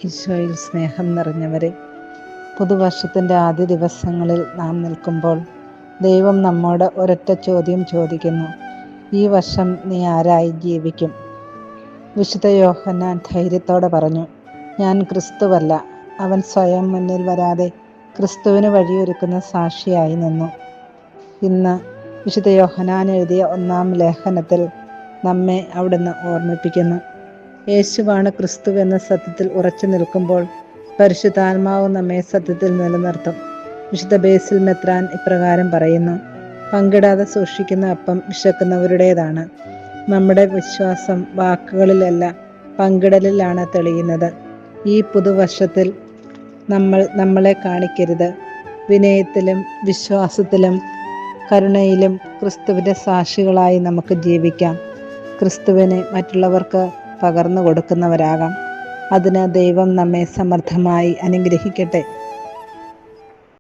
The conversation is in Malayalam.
ഈശോയിൽ സ്നേഹം നിറഞ്ഞവരെ, പുതുവർഷത്തിൻ്റെ ആദ്യ ദിവസങ്ങളിൽ നാം നിൽക്കുമ്പോൾ ദൈവം നമ്മോട് ഒരൊറ്റ ചോദ്യം ചോദിക്കുന്നു: ഈ വർഷം നീ ആരായി ജീവിക്കും? വിശുദ്ധ യോഹന്നാൻ ധൈര്യത്തോടെ പറഞ്ഞു: ഞാൻ ക്രിസ്തുവല്ല. അവൻ സ്വയം മുന്നിൽ വരാതെ ക്രിസ്തുവിന് വഴിയൊരുക്കുന്ന സാക്ഷിയായി നിന്നു. ഇന്ന് വിശുദ്ധ യോഹന്നാൻ എഴുതിയ 1-ാം ലേഖനത്തിൽ നമ്മെ അവിടുന്ന് ഓർമ്മിപ്പിക്കുന്നു. യേശുവാണ് ക്രിസ്തുവെന്ന സത്യത്തിൽ ഉറച്ചു നിൽക്കുമ്പോൾ പരിശുദ്ധാത്മാവ് നമ്മെ സത്യത്തിൽ നിലനിർത്തും. വിശുദ്ധ ബേസിൽ മെത്രാൻ ഇപ്രകാരം പറയുന്നു: പങ്കിടാതെ സൂക്ഷിക്കുന്ന അപ്പം വിശക്കുന്നവരുടേതാണ്. നമ്മുടെ വിശ്വാസം വാക്കുകളിലല്ല, പങ്കിടലിലാണ് തെളിയുന്നത്. ഈ പുതുവർഷത്തിൽ നമ്മൾ നമ്മളെ കാണിക്കരുത്. വിനയത്തിലും വിശ്വാസത്തിലും കരുണയിലും ക്രിസ്തുവിൻ്റെ സാക്ഷികളായി നമുക്ക് ജീവിക്കാം. ക്രിസ്തുവിനെ മറ്റുള്ളവർക്ക് പകർന്നു കൊടുക്കുന്നവരാകാം. അതിന് ദൈവം നമ്മെ സമർത്ഥമായി അനുഗ്രഹിക്കട്ടെ.